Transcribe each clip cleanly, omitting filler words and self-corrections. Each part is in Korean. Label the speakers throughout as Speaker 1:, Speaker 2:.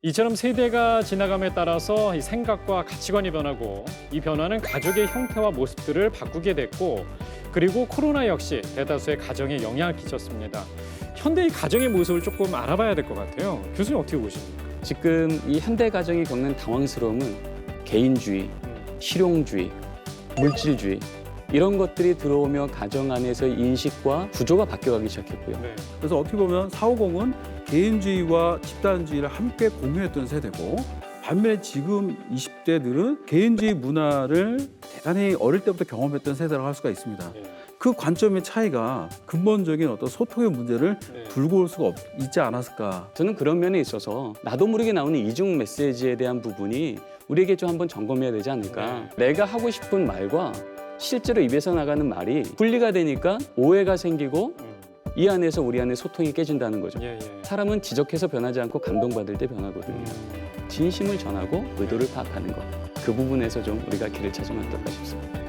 Speaker 1: 이처럼 세대가 지나감에 따라서 이 생각과 가치관이 변하고 이 변화는 가족의 형태와 모습들을 바꾸게 됐고 그리고 코로나 역시 대다수의 가정에 영향을 끼쳤습니다. 현대의 가정의 모습을 조금 알아봐야 될 것 같아요. 교수님 어떻게 보십니까?
Speaker 2: 지금 이 현대 가정이 겪는 당황스러움은 개인주의, 실용주의, 물질주의 이런 것들이 들어오며 가정 안에서의 인식과 구조가 바뀌어가기 시작했고요.
Speaker 1: 네.
Speaker 3: 그래서 어떻게 보면 450은 개인주의와 집단주의를 함께 공유했던 세대고 반면에 지금 20대들은 개인주의 문화를 대단히 어릴 때부터 경험했던 세대라고 할 수가 있습니다.
Speaker 1: 네.
Speaker 3: 그 관점의 차이가 근본적인 어떤 소통의 문제를
Speaker 1: 네.
Speaker 3: 불고 올 수가 있지 않았을까.
Speaker 2: 저는 그런 면에 있어서 나도 모르게 나오는 이중 메시지에 대한 부분이 우리에게 좀 한번 점검해야 되지 않을까. 내가 하고 싶은 말과 실제로 입에서 나가는 말이 분리가 되니까 오해가 생기고 이 안에서 우리 안에 소통이 깨진다는 거죠.
Speaker 1: 예, 예.
Speaker 2: 사람은 지적해서 변하지 않고 감동받을 때 변하거든요. 진심을 전하고 의도를 파악하는 것. 그 부분에서 좀 우리가 길을 찾으면 어떨까 싶습니다.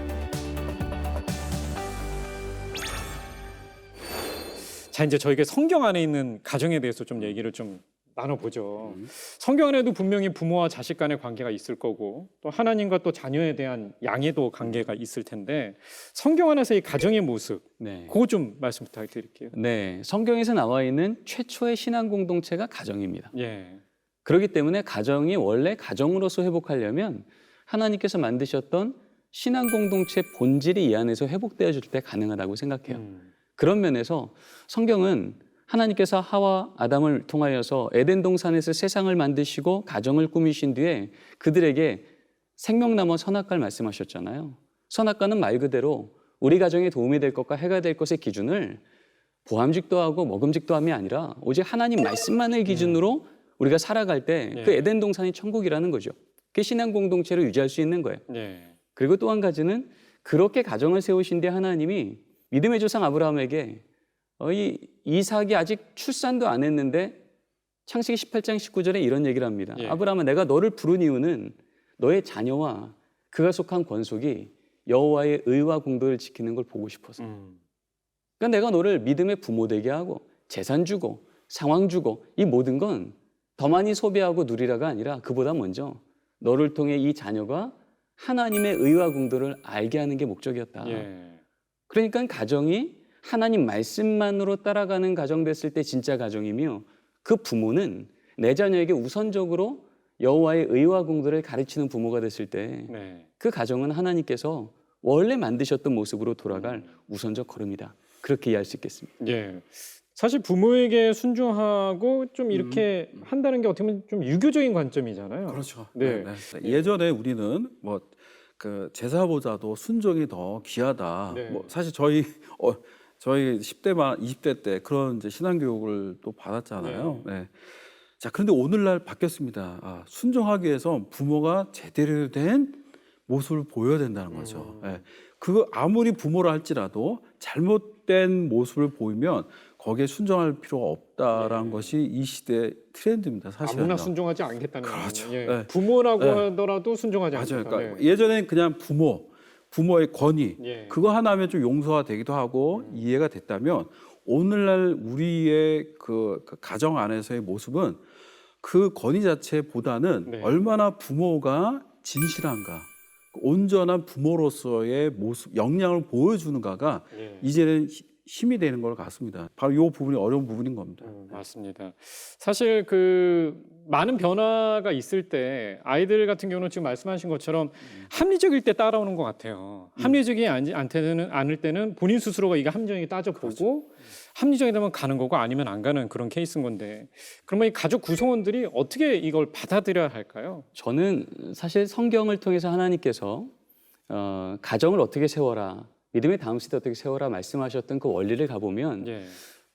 Speaker 1: 자, 이제 저희가 성경 안에 있는 가정에 대해서 좀 얘기를 좀 나눠보죠. 성경 안에도 분명히 부모와 자식 간의 관계가 있을 거고 또 하나님과 또 자녀에 대한 양해도 관계가 있을 텐데 성경 안에서 이 가정의 모습
Speaker 2: 네.
Speaker 1: 그거 좀 말씀 부탁드릴게요.
Speaker 2: 네, 성경에서 나와 있는 최초의 신앙 공동체가 가정입니다.
Speaker 1: 예.
Speaker 2: 그렇기 때문에 가정이 원래 가정으로서 회복하려면 하나님께서 만드셨던 신앙 공동체 본질이 이 안에서 회복되어질 때 가능하다고 생각해요. 그런 면에서 성경은 하나님께서 하와 아담을 통하여서 에덴 동산에서 세상을 만드시고 가정을 꾸미신 뒤에 그들에게 생명나무 선악과를 말씀하셨잖아요. 선악과는 말 그대로 우리 가정에 도움이 될 것과 해가 될 것의 기준을 보암직도 하고 먹음직도 함이 아니라 오직 하나님 말씀만을 기준으로 우리가 살아갈 때 그 에덴 동산이 천국이라는 거죠. 그 신앙 공동체를 유지할 수 있는 거예요.
Speaker 1: 예.
Speaker 2: 그리고 또 한 가지는 그렇게 가정을 세우신 뒤에 하나님이 믿음의 조상 아브라함에게 이 이삭이 아직 출산도 안 했는데 창세기 18장 19절에 이런 얘기를 합니다.
Speaker 1: 예.
Speaker 2: 아브라함아, 내가 너를 부른 이유는 너의 자녀와 그가 속한 권속이 여호와의 의와 공도를 지키는 걸 보고 싶어서. 그러니까 내가 너를 믿음의 부모 되게 하고 재산 주고 상황 주고 이 모든 건 더 많이 소비하고 누리라가 아니라 그보다 먼저 너를 통해 이 자녀가 하나님의 의와 공도를 알게 하는 게 목적이었다.
Speaker 1: 예.
Speaker 2: 그러니까 가정이 하나님 말씀만으로 따라가는 가정 됐을 때 진짜 가정이며 그 부모는 내 자녀에게 우선적으로 여호와의 의와 공도를 가르치는 부모가 됐을 때 그
Speaker 1: 네.
Speaker 2: 가정은 하나님께서 원래 만드셨던 모습으로 돌아갈 우선적 걸음이다. 그렇게 이해할 수 있겠습니다.
Speaker 1: 예. 사실 부모에게 순종하고 좀 이렇게 한다는 게 어떻게 보면 좀 유교적인 관점이잖아요.
Speaker 3: 그렇죠.
Speaker 1: 네.
Speaker 3: 예전에 우리는 뭐 그 제사보다도 순종이 더 귀하다.
Speaker 1: 네.
Speaker 3: 뭐 사실 저희 10대만 20대 때 그런 이제 신앙 교육을 또 받았잖아요. 네. 자, 그런데 오늘날 바뀌었습니다. 순종하기 위해서 부모가 제대로 된 모습을 보여야 된다는 거죠. 네. 그 아무리 부모라 할지라도 잘못된 모습을 보이면 거기에 순종할 필요가 없다라는 것이 이 시대의 트렌드입니다. 사실은.
Speaker 1: 아무나 순종하지 않겠다는
Speaker 3: 그렇죠.
Speaker 1: 거예요. 예.
Speaker 3: 네.
Speaker 1: 부모라고
Speaker 3: 네.
Speaker 1: 하더라도 순종하지
Speaker 3: 맞아요.
Speaker 1: 않겠다.
Speaker 3: 그러니까
Speaker 1: 네.
Speaker 3: 예전엔 그냥 부모의 권위
Speaker 1: 예.
Speaker 3: 그거 하나면 좀 용서가 되기도 하고 이해가 됐다면 오늘날 우리의 그 가정 안에서의 모습은 그 권위 자체보다는
Speaker 1: 네.
Speaker 3: 얼마나 부모가 진실한가, 온전한 부모로서의 모습, 역량을 보여주는가가
Speaker 1: 예.
Speaker 3: 이제는 힘이 되는 것 같습니다. 바로 이 부분이 어려운 부분인 겁니다.
Speaker 1: 맞습니다. 사실 그 많은 변화가 있을 때 아이들 같은 경우는 지금 말씀하신 것처럼 합리적일 때 따라오는 것 같아요. 합리적이지 않을 때는 본인 스스로가 이게 합리적이 따져보고 합리적이라면 가는 거고 아니면 안 가는 그런 케이스인 건데 그러면 이 가족 구성원들이 어떻게 이걸 받아들여야 할까요?
Speaker 2: 저는 사실 성경을 통해서 하나님께서 가정을 어떻게 세워라, 믿음의 다음 세대 어떻게 세워라 말씀하셨던 그 원리를 가보면
Speaker 1: 예.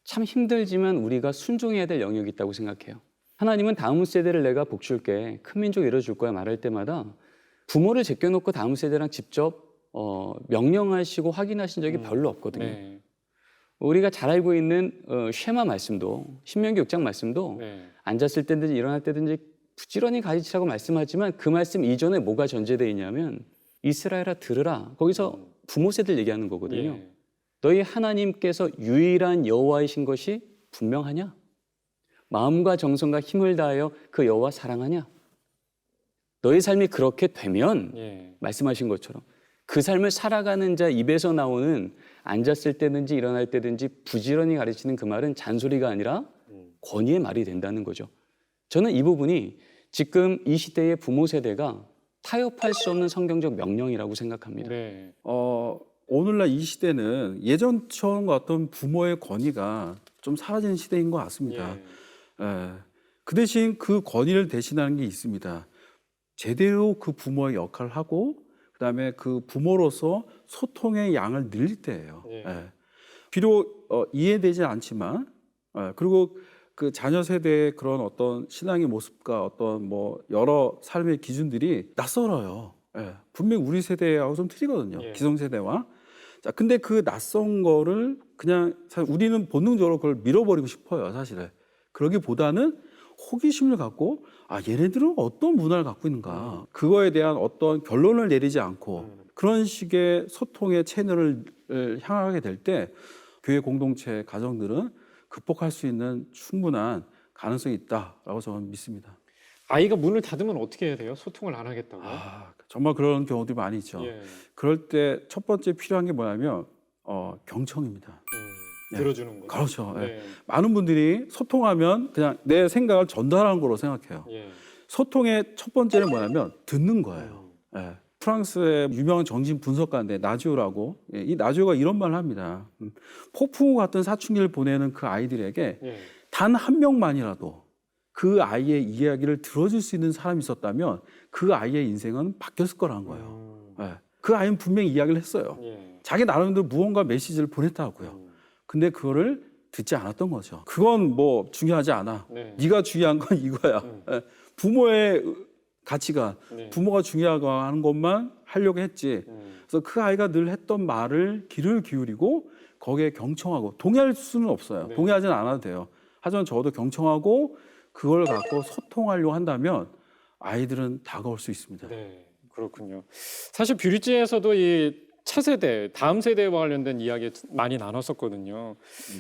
Speaker 2: 참 힘들지만 우리가 순종해야 될 영역이 있다고 생각해요. 하나님은 다음 세대를 내가 복 줄게, 큰 민족 이뤄줄 거야 말할 때마다 부모를 제껴놓고 다음 세대랑 직접 명령하시고 확인하신 적이 별로 없거든요.
Speaker 1: 네.
Speaker 2: 우리가 잘 알고 있는 쉐마 말씀도 신명기 6장 말씀도
Speaker 1: 네.
Speaker 2: 앉았을 때든지 일어날 때든지 부지런히 가르치라고 말씀하지만 그 말씀 이전에 뭐가 전제되어 있냐면 이스라엘아 들으라. 거기서 부모 세대를 얘기하는 거거든요.
Speaker 1: 예.
Speaker 2: 너희 하나님께서 유일한 여호와이신 것이 분명하냐? 마음과 정성과 힘을 다하여 그 여호와 사랑하냐? 너의 삶이 그렇게 되면
Speaker 1: 예.
Speaker 2: 말씀하신 것처럼 그 삶을 살아가는 자 입에서 나오는 앉았을 때든지 일어날 때든지 부지런히 가르치는 그 말은 잔소리가 아니라 권위의 말이 된다는 거죠. 저는 이 부분이 지금 이 시대의 부모 세대가 타협할 수 없는 성경적 명령이라고 생각합니다.
Speaker 1: 네.
Speaker 3: 오늘날 이 시대는 예전처럼 어떤 부모의 권위가 좀 사라지는 시대인 것 같습니다.
Speaker 1: 예.
Speaker 3: 예. 그 대신 그 권위를 대신하는 게 있습니다. 제대로 그 부모의 역할을 하고 그다음에 그 부모로서 소통의 양을 늘릴 때예요.
Speaker 1: 예.
Speaker 3: 예. 비록 이해되지 않지만 그리고 그 자녀 세대의 그런 어떤 신앙의 모습과 어떤 뭐 여러 삶의 기준들이 낯설어요. 예. 분명 우리 세대하고 좀 틀리거든요.
Speaker 1: 예.
Speaker 3: 기성세대와. 자, 근데 그 낯선 거를 그냥 사실 우리는 본능적으로 그걸 밀어버리고 싶어요, 사실은. 그러기보다는 호기심을 갖고 얘네들은 어떤 문화를 갖고 있는가. 그거에 대한 어떤 결론을 내리지 않고 그런 식의 소통의 채널을 향하게 될 때 교회 공동체 가정들은 극복할 수 있는 충분한 가능성이 있다라고 저는 믿습니다.
Speaker 1: 아이가 문을 닫으면 어떻게 해야 돼요? 소통을 안 하겠다고요?
Speaker 3: 정말 그런 경우들이 많이 있죠.
Speaker 1: 예.
Speaker 3: 그럴 때 첫 번째 필요한 게 뭐냐면 경청입니다.
Speaker 1: 들어주는 거죠.
Speaker 3: 그렇죠. 예.
Speaker 1: 네.
Speaker 3: 많은 분들이 소통하면 그냥 내 생각을 전달하는 거로 생각해요.
Speaker 1: 예.
Speaker 3: 소통의 첫 번째는 뭐냐면 듣는 거예요. 예. 프랑스의 유명한 정신 분석가인데 나지오라고, 이 나지오가 이런 말을 합니다. 폭풍우 같은 사춘기를 보내는 그 아이들에게
Speaker 1: 예.
Speaker 3: 단 한 명만이라도 그 아이의 이야기를 들어줄 수 있는 사람이 있었다면 그 아이의 인생은 바뀌었을 거라는 거예요. 예. 그 아이는 분명히 이야기를 했어요.
Speaker 1: 예.
Speaker 3: 자기 나름대로 무언가 메시지를 보냈다고요. 근데 그거를 듣지 않았던 거죠. 그건 뭐 중요하지 않아.
Speaker 1: 네.
Speaker 3: 네가 중요한 건 이거야. 예. 부모의 가치가
Speaker 1: 네.
Speaker 3: 부모가 중요하고 하는 것만 하려고 했지. 그래서 그 아이가 늘 했던 말을 귀를 기울이고 거기에 경청하고 동의할 수는 없어요.
Speaker 1: 네.
Speaker 3: 동의하지는 않아도 돼요. 하지만 적어도 경청하고 그걸 갖고 소통하려고 한다면 아이들은 다가올 수 있습니다.
Speaker 1: 네, 그렇군요. 사실 뷰리지에서도 이 차세대, 다음 세대와 관련된 이야기 많이 나눴었거든요.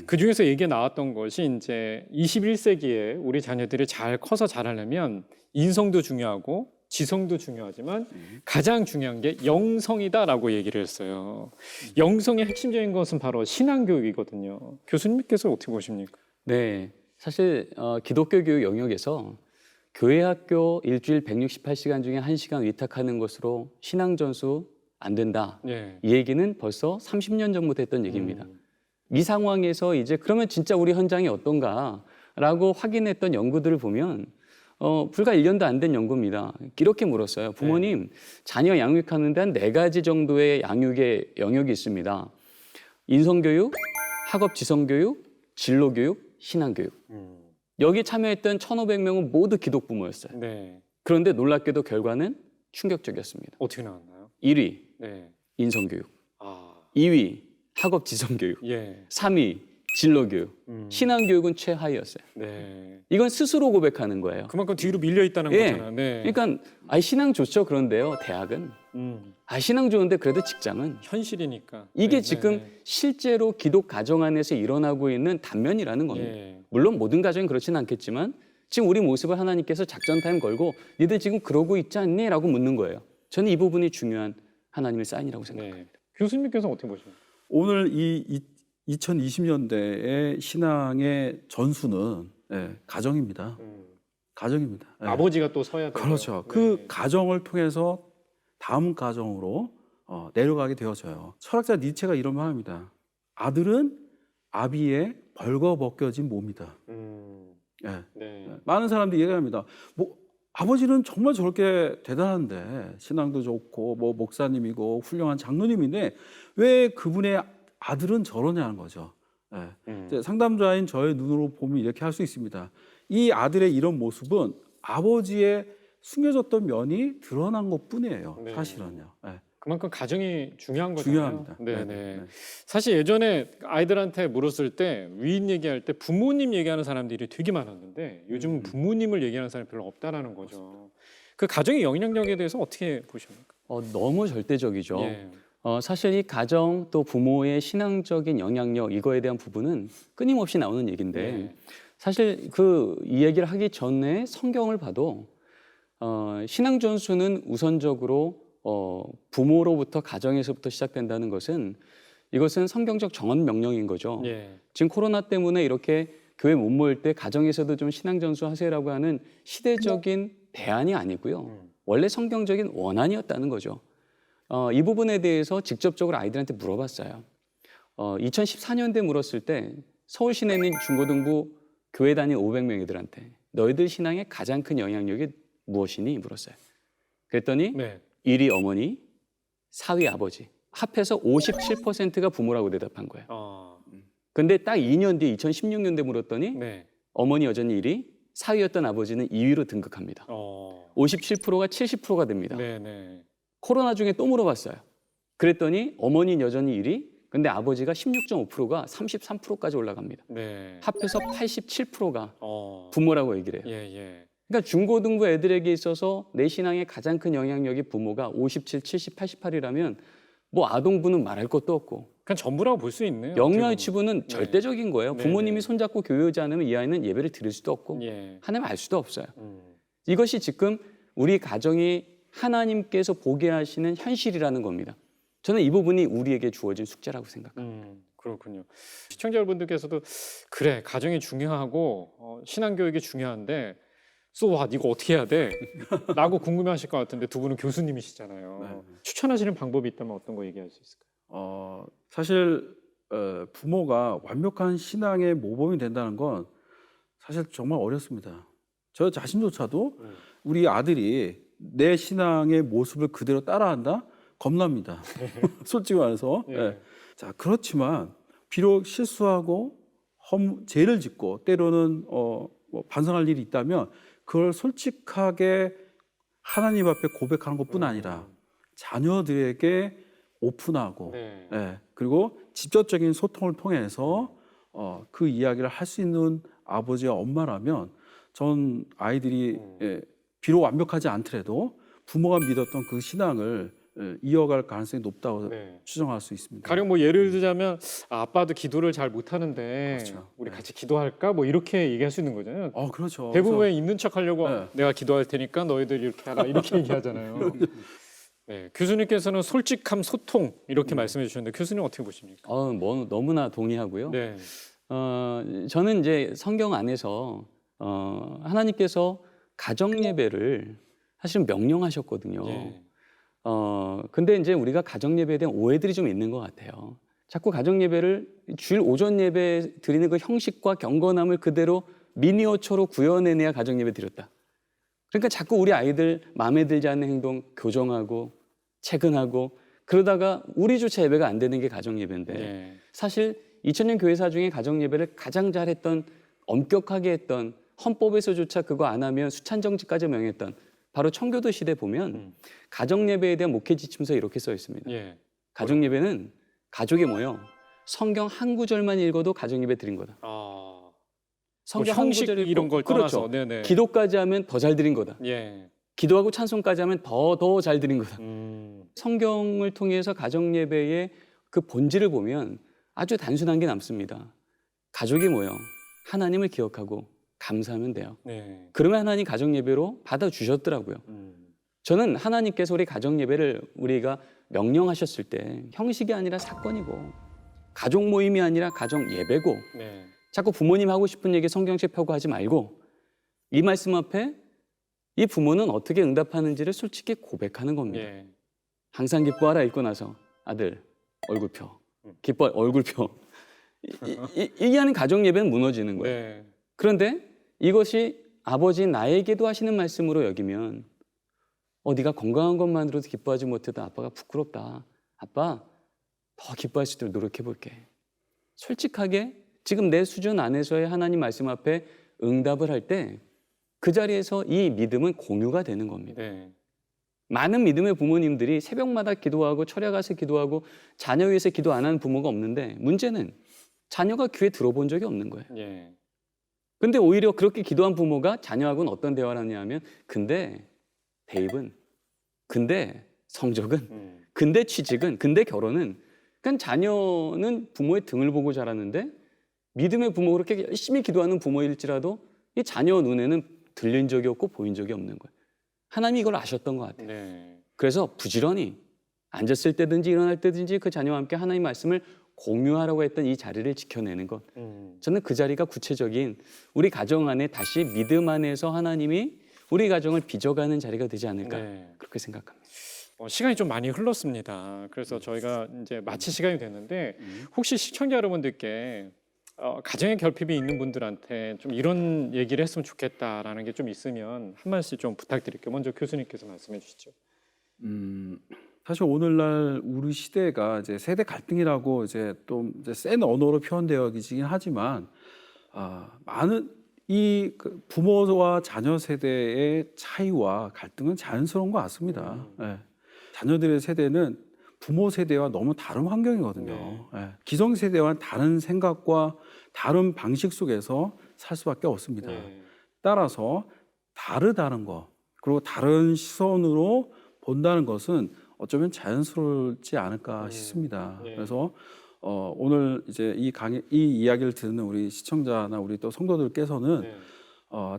Speaker 1: 그 중에서 얘기 나왔던 것이 이제 21세기에 우리 자녀들이 잘 커서 자라려면 인성도 중요하고 지성도 중요하지만 가장 중요한 게 영성이다라고 얘기를 했어요. 영성의 핵심적인 것은 바로 신앙교육이거든요. 교수님께서 어떻게 보십니까?
Speaker 2: 네, 사실 기독교 교육 영역에서 교회 학교 일주일 168시간 중에 1시간 위탁하는 것으로 신앙 전수 안 된다.
Speaker 1: 예.
Speaker 2: 이 얘기는 벌써 30년 전부터 했던 얘기입니다. 이 상황에서 이제 그러면 진짜 우리 현장이 어떤가라고 확인했던 연구들을 보면 불과 1년도 안 된 연구입니다. 이렇게 물었어요. 부모님, 자녀 양육하는데 한 4가지 정도의 양육의 영역이 있습니다. 인성교육, 학업 지성교육, 진로교육, 신앙교육. 여기 참여했던 1,500명은 모두 기독 부모였어요.
Speaker 1: 네.
Speaker 2: 그런데 놀랍게도 결과는 충격적이었습니다.
Speaker 1: 어떻게 나왔나요?
Speaker 2: 1위,
Speaker 1: 네.
Speaker 2: 인성교육.
Speaker 1: 아,
Speaker 2: 2위, 학업 지성교육.
Speaker 1: 예.
Speaker 2: 3위, 진로교육. 신앙교육은 최하위였어요.
Speaker 1: 네.
Speaker 2: 이건 스스로 고백하는 거예요.
Speaker 1: 그만큼 뒤로 밀려 있다는
Speaker 2: 예.
Speaker 1: 거잖아요. 네.
Speaker 2: 그러니까 신앙 좋죠. 그런데요. 대학은 신앙 좋은데 그래도 직장은
Speaker 1: 현실이니까.
Speaker 2: 이게
Speaker 1: 네,
Speaker 2: 지금
Speaker 1: 네,
Speaker 2: 실제로 기독 가정 안에서 일어나고 있는 단면이라는
Speaker 1: 네.
Speaker 2: 겁니다.
Speaker 1: 예.
Speaker 2: 물론 모든 가정이 그렇지는 않겠지만 지금 우리 모습을 하나님께서 작전 타임 걸고 니들 지금 그러고 있지 않니? 라고 묻는 거예요. 저는 이 부분이 중요한 하나님의 사인이라고 생각합니다.
Speaker 1: 네. 교수님께서 어떻게 보십니까?
Speaker 3: 오늘 이 2020년대의 신앙의 전수는 가정입니다. 가정입니다. 예.
Speaker 1: 아버지가 또 서야 되고.
Speaker 3: 그렇죠. 그 가정을 통해서 다음 가정으로 내려가게 되어져요. 철학자 니체가 이런 말 합니다. 아들은 아비의 벌거벗겨진 몸이다. 예.
Speaker 1: 네.
Speaker 3: 많은 사람들이 얘기합니다. 뭐 아버지는 정말 저렇게 대단한데 신앙도 좋고 뭐 목사님이고 훌륭한 장로님인데 왜 그분의 아들은 저러냐는 거죠. 예. 이제 상담자인 저의 눈으로 보면 이렇게 할 수 있습니다. 이 아들의 이런 모습은 아버지의 숨겨졌던 면이 드러난 것뿐이에요.
Speaker 1: 네.
Speaker 3: 사실은요. 예.
Speaker 1: 그만큼 가정이 중요한 거잖아요.
Speaker 3: 중요합니다.
Speaker 1: 네,
Speaker 3: 네,
Speaker 1: 네.
Speaker 3: 네.
Speaker 1: 사실 예전에 아이들한테 물었을 때 위인 얘기할 때 부모님 얘기하는 사람들이 되게 많았는데 요즘 부모님을 얘기하는 사람이 별로 없다라는 거죠. 그 가정의 영향력에 대해서 어떻게 보십니까?
Speaker 2: 너무 절대적이죠.
Speaker 1: 예.
Speaker 2: 사실 이 가정 또 부모의 신앙적인 영향력 이거에 대한 부분은 끊임없이 나오는 얘기인데
Speaker 1: 네.
Speaker 2: 사실 그 이야기를 하기 전에 성경을 봐도 신앙 전수는 우선적으로 부모로부터 가정에서부터 시작된다는 것은 이것은 성경적 정언 명령인 거죠.
Speaker 1: 예.
Speaker 2: 지금 코로나 때문에 이렇게 교회 못 모일 때 가정에서도 좀 신앙 전수 하세요라고 하는 시대적인 대안이 아니고요. 원래 성경적인 원안이었다는 거죠. 이 부분에 대해서 직접적으로 아이들한테 물어봤어요. 2014년도에 물었을 때 서울 시내에 있는 중고등부 교회 다닌 500명이들한테 너희들 신앙의 가장 큰 영향력이 무엇이니? 물었어요. 그랬더니
Speaker 1: 네.
Speaker 2: 1위 어머니, 4위 아버지. 합해서 57%가 부모라고 대답한 거예요. 근데 딱 2년 뒤에 2016년도에 물었더니
Speaker 1: 네.
Speaker 2: 어머니 여전히 1위, 4위였던 아버지는 2위로 등극합니다. 57%가 70%가 됩니다.
Speaker 1: 네, 네.
Speaker 2: 코로나 중에 또 물어봤어요. 그랬더니 어머니는 여전히 1위, 근데 아버지가 16.5%가 33%까지 올라갑니다.
Speaker 1: 네.
Speaker 2: 합해서 87%가
Speaker 1: 어.
Speaker 2: 부모라고 얘기를 해요.
Speaker 1: 예, 예.
Speaker 2: 그러니까 중고등부 애들에게 있어서 내 신앙의 가장 큰 영향력이 부모가 57, 70, 88이라면 뭐 아동부는 말할 것도 없고
Speaker 1: 그냥 전부라고 볼 수 있네요.
Speaker 2: 영유아
Speaker 1: 어떻게
Speaker 2: 유치부는
Speaker 1: 네.
Speaker 2: 절대적인 거예요.
Speaker 1: 네,
Speaker 2: 부모님이
Speaker 1: 네.
Speaker 2: 손잡고 교회오지 않으면 이 아이는 예배를 드릴 수도 없고
Speaker 1: 보면. 예.
Speaker 2: 하나님 알 수도 없어요.
Speaker 1: 음.
Speaker 2: 이것이 지금 우리 가정이 하나님께서 보게 하시는 현실이라는 겁니다. 저는 이 부분이 우리에게 주어진 숙제라고 생각합니다.
Speaker 1: 그렇군요. 시청자 여러분들께서도 그래 가정이 중요하고 신앙교육이 중요한데 쏘와 이거 어떻게 해야 돼? 라고 궁금해하실 것 같은데 두 분은 교수님이시잖아요.
Speaker 3: 네.
Speaker 1: 추천하시는 방법이 있다면 어떤 거 얘기할 수 있을까요?
Speaker 3: 사실 부모가 완벽한 신앙의 모범이 된다는 건 사실 정말 어렵습니다. 저 자신조차도 우리 아들이 내 신앙의 모습을 그대로 따라한다? 겁납니다. 솔직히 말해서.
Speaker 1: 예.
Speaker 3: 예. 자, 그렇지만 비록 실수하고 죄를 짓고 때로는 뭐 반성할 일이 있다면 그걸 솔직하게 하나님 앞에 고백하는 것뿐 아니라 자녀들에게 오픈하고
Speaker 1: 네.
Speaker 3: 예, 그리고 직접적인 소통을 통해서 그 이야기를 할 수 있는 아버지와 엄마라면 전 아이들이 비록 완벽하지 않더라도 부모가 믿었던 그 신앙을 이어갈 가능성이 높다고
Speaker 1: 네.
Speaker 3: 추정할 수 있습니다.
Speaker 1: 가령 뭐 예를 들자면 아빠도 기도를 잘 못하는데
Speaker 3: 그렇죠.
Speaker 1: 우리
Speaker 3: 네.
Speaker 1: 같이 기도할까? 뭐 이렇게 얘기할 수 있는 거잖아요.
Speaker 3: 그렇죠.
Speaker 1: 대부분 있는 척 하려고
Speaker 3: 네.
Speaker 1: 내가 기도할 테니까 너희들 이렇게 하라 이렇게 얘기하잖아요. 네, 교수님께서는 솔직함, 소통 이렇게 말씀해 주셨는데 교수님 어떻게 보십니까?
Speaker 2: 뭐 너무나 동의하고요.
Speaker 1: 네,
Speaker 2: 저는 이제 성경 안에서 하나님께서 가정 예배를 사실은 명령하셨거든요.
Speaker 1: 예.
Speaker 2: 근데 이제 우리가 가정 예배에 대한 오해들이 좀 있는 것 같아요. 자꾸 가정 예배를 주일 오전 예배 드리는 그 형식과 경건함을 그대로 미니어처로 구현해내야 가정 예배 드렸다. 그러니까 자꾸 우리 아이들 마음에 들지 않는 행동 교정하고 체근하고 그러다가 우리조차 예배가 안 되는 게 가정 예배인데
Speaker 1: 예.
Speaker 2: 사실 2000년 교회사 중에 가정 예배를 가장 잘했던 엄격하게 했던 헌법에서조차 그거 안 하면 수찬정지까지 명했던 바로 청교도 시대 보면 가정 예배에 대한 목회 지침서에 이렇게 써 있습니다.
Speaker 1: 예.
Speaker 2: 가정 예배는 가족이 모여 성경 한 구절만 읽어도 가정 예배 드린 거다. 성경 한
Speaker 1: 형식
Speaker 2: 구절 읽고
Speaker 1: 이런 걸 떠나서,
Speaker 2: 그렇죠.
Speaker 1: 네네.
Speaker 2: 기도까지 하면 더 잘 드린 거다.
Speaker 1: 예.
Speaker 2: 기도하고 찬송까지 하면 더 잘 드린 거다. 성경을 통해서 가정 예배의 그 본질을 보면 아주 단순한 게 남습니다. 가족이 모여 하나님을 기억하고 감사하면 돼요.
Speaker 1: 네.
Speaker 2: 그러면 하나님 가정 예배로 받아 주셨더라고요. 저는 하나님께서 우리 가정 예배를 우리가 명령하셨을 때 형식이 아니라 사건이고 가족 모임이 아니라 가정 예배고
Speaker 1: 네.
Speaker 2: 자꾸 부모님 하고 싶은 얘기 성경책 펴고 하지 말고 이 말씀 앞에 이 부모는 어떻게 응답하는지를 솔직히 고백하는 겁니다.
Speaker 1: 예.
Speaker 2: 항상 기뻐하라 읽고 나서 아들 얼굴 펴 기뻐 얼굴 펴 이게 하는 가정 예배는 무너지는 거예요.
Speaker 1: 네.
Speaker 2: 그런데 이것이 아버지 나에게도 하시는 말씀으로 여기면 네가 건강한 것만으로도 기뻐하지 못해도 아빠가 부끄럽다. 아빠 더 기뻐할 수 있도록 노력해 볼게. 솔직하게 지금 내 수준 안에서의 하나님 말씀 앞에 응답을 할 때 그 자리에서 이 믿음은 공유가 되는 겁니다.
Speaker 1: 네.
Speaker 2: 많은 믿음의 부모님들이 새벽마다 기도하고 철야 가서 기도하고 자녀 위해서 기도 안 하는 부모가 없는데 문제는 자녀가 귀에 들어본 적이 없는 거예요.
Speaker 1: 예.
Speaker 2: 근데 오히려 그렇게 기도한 부모가 자녀하고는 어떤 대화를 하냐 하면 근데 대입은 근데 성적은 근데 취직은 근데 결혼은 그러니까 자녀는 부모의 등을 보고 자라는데 믿음의 부모, 그렇게 열심히 기도하는 부모일지라도 이 자녀 눈에는 들린 적이 없고 보인 적이 없는 거예요. 하나님이 이걸 아셨던 것 같아요.
Speaker 1: 네.
Speaker 2: 그래서 부지런히 앉았을 때든지 일어날 때든지 그 자녀와 함께 하나님 말씀을 공유하라고 했던 이 자리를 지켜내는 것. 저는 그 자리가 구체적인 우리 가정 안에 다시 믿음 안에서 하나님이 우리 가정을 빚어가는 자리가 되지 않을까
Speaker 1: 네.
Speaker 2: 그렇게 생각합니다.
Speaker 1: 시간이 좀 많이 흘렀습니다. 그래서 저희가 이제 마칠 시간이 됐는데 혹시 시청자 여러분들께 가정의 결핍이 있는 분들한테 좀 이런 얘기를 했으면 좋겠다라는 게 좀 있으면 한 말씀 좀 부탁드릴게요. 먼저 교수님께서 말씀해 주시죠.
Speaker 3: 사실 오늘날 우리 시대가 이제 세대 갈등이라고 이제 또 이제 센 언어로 표현되어지긴 하지만 많은 그 부모와 자녀 세대의 차이와 갈등은 자연스러운 것 같습니다. 예. 자녀들의 세대는 부모 세대와 너무 다른 환경이거든요. 예. 기성 세대와 다른 생각과 다른 방식 속에서 살 수밖에 없습니다.
Speaker 1: 네.
Speaker 3: 따라서 다르다는 거 그리고 다른 시선으로 본다는 것은 어쩌면 자연스럽지 않을까 싶습니다.
Speaker 1: 네.
Speaker 3: 그래서 오늘 이제 이 이야기를 듣는 우리 시청자나 우리 또 성도들께서는
Speaker 1: 네.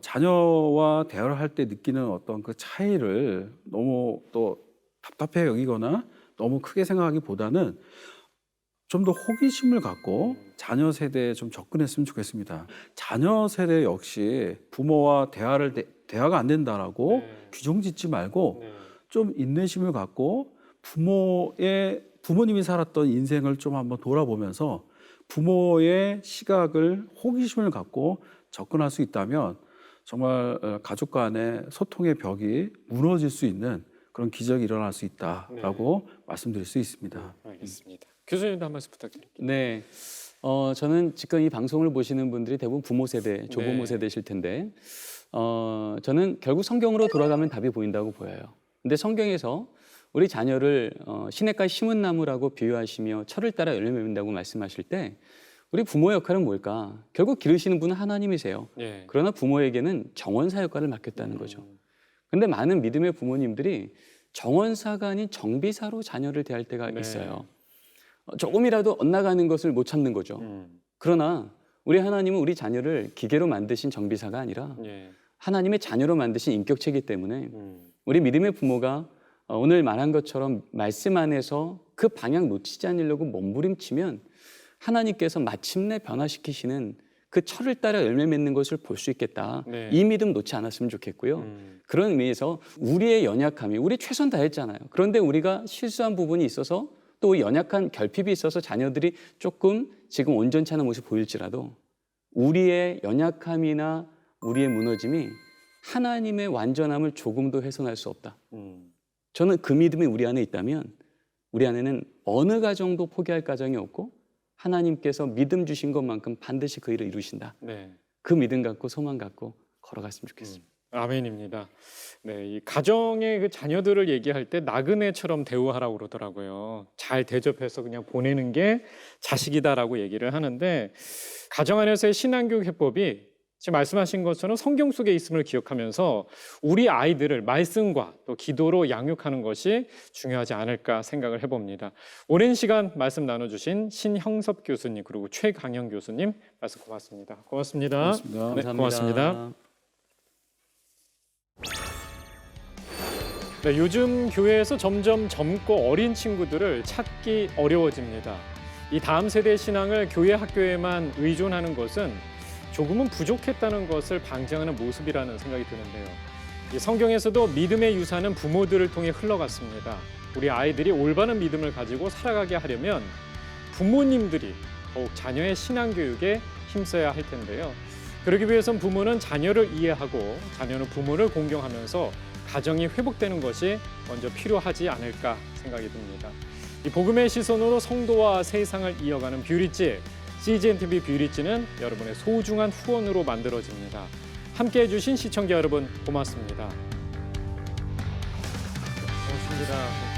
Speaker 3: 자녀와 대화를 할 때 느끼는 어떤 그 차이를 너무 또 답답해 여기거나 너무 크게 생각하기보다는 좀 더 호기심을 갖고 자녀 세대에 좀 접근했으면 좋겠습니다. 자녀 세대 역시 부모와 대화가 안 된다라고
Speaker 1: 네.
Speaker 3: 규정 짓지 말고
Speaker 1: 네.
Speaker 3: 좀 인내심을 갖고 부모님이 살았던 인생을 좀 한번 돌아보면서 부모의 시각을 호기심을 갖고 접근할 수 있다면 정말 가족 간의 소통의 벽이 무너질 수 있는 그런 기적이 일어날 수 있다라고 말씀드릴 수 있습니다.
Speaker 1: 알겠습니다. 교수님도 한 말씀 부탁드릴게요.
Speaker 2: 네, 저는 지금 이 방송을 보시는 분들이 대부분 부모 세대, 조부모
Speaker 1: 네.
Speaker 2: 세대실 텐데 저는 결국 성경으로 돌아가면 답이 보인다고 보여요. 근데 성경에서 우리 자녀를 시냇가에 심은 나무라고 비유하시며 철을 따라 열매 맺는다고 말씀하실 때 우리 부모의 역할은 뭘까? 결국 기르시는 분은 하나님이세요.
Speaker 1: 네.
Speaker 2: 그러나 부모에게는 정원사 역할을 맡겼다는 거죠. 근데 많은 믿음의 부모님들이 정원사가 아닌 정비사로 자녀를 대할 때가
Speaker 1: 네.
Speaker 2: 있어요. 조금이라도 엇나가는 것을 못 참는 거죠. 그러나 우리 하나님은 우리 자녀를 기계로 만드신 정비사가 아니라
Speaker 1: 예.
Speaker 2: 하나님의 자녀로 만드신 인격체이기 때문에 우리 믿음의 부모가 오늘 말한 것처럼 말씀 안에서 그 방향 놓치지 않으려고 몸부림치면 하나님께서 마침내 변화시키시는 그 철을 따라 열매 맺는 것을 볼 수 있겠다.
Speaker 1: 네.
Speaker 2: 이 믿음 놓지 않았으면 좋겠고요. 그런 의미에서 우리의 연약함이 우리 최선 다했잖아요. 그런데 우리가 실수한 부분이 있어서 또 연약한 결핍이 있어서 자녀들이 조금 지금 온전치 않은 모습을 보일지라도 우리의 연약함이나 우리의 무너짐이 하나님의 완전함을 조금도 훼손할 수 없다. 저는 그 믿음이 우리 안에 있다면 우리 안에는 어느 가정도 포기할 가정이 없고 하나님께서 믿음 주신 것만큼 반드시 그 일을 이루신다.
Speaker 1: 네.
Speaker 2: 그 믿음 갖고 소망 갖고 걸어갔으면 좋겠습니다.
Speaker 1: 아멘입니다. 네, 이 가정의 그 자녀들을 얘기할 때 나그네처럼 대우하라고 그러더라고요. 잘 대접해서 그냥 보내는 게 자식이다라고 얘기를 하는데 가정 안에서의 신앙교육 해법이 지금 말씀하신 것처럼 성경 속에 있음을 기억하면서 우리 아이들을 말씀과 또 기도로 양육하는 것이 중요하지 않을까 생각을 해봅니다. 오랜 시간 말씀 나눠주신 신형섭 교수님 그리고 최강영 교수님 말씀 고맙습니다. 고맙습니다.
Speaker 3: 고맙습니다.
Speaker 1: 네,
Speaker 2: 감사합니다.
Speaker 1: 고맙습니다. 네, 요즘 교회에서 점점 젊고 어린 친구들을 찾기 어려워집니다. 이 다음 세대의 신앙을 교회 학교에만 의존하는 것은 조금은 부족했다는 것을 방증하는 모습이라는 생각이 드는데요. 이 성경에서도 믿음의 유산은 부모들을 통해 흘러갔습니다. 우리 아이들이 올바른 믿음을 가지고 살아가게 하려면 부모님들이 더욱 자녀의 신앙 교육에 힘써야 할 텐데요. 그러기 위해선 부모는 자녀를 이해하고 자녀는 부모를 공경하면서 가정이 회복되는 것이 먼저 필요하지 않을까 생각이 듭니다. 이 복음의 시선으로 성도와 세상을 이어가는 뷰리지, CGN-TV 뷰리지는 여러분의 소중한 후원으로 만들어집니다. 함께해 주신 시청자 여러분 고맙습니다. 고맙습니다.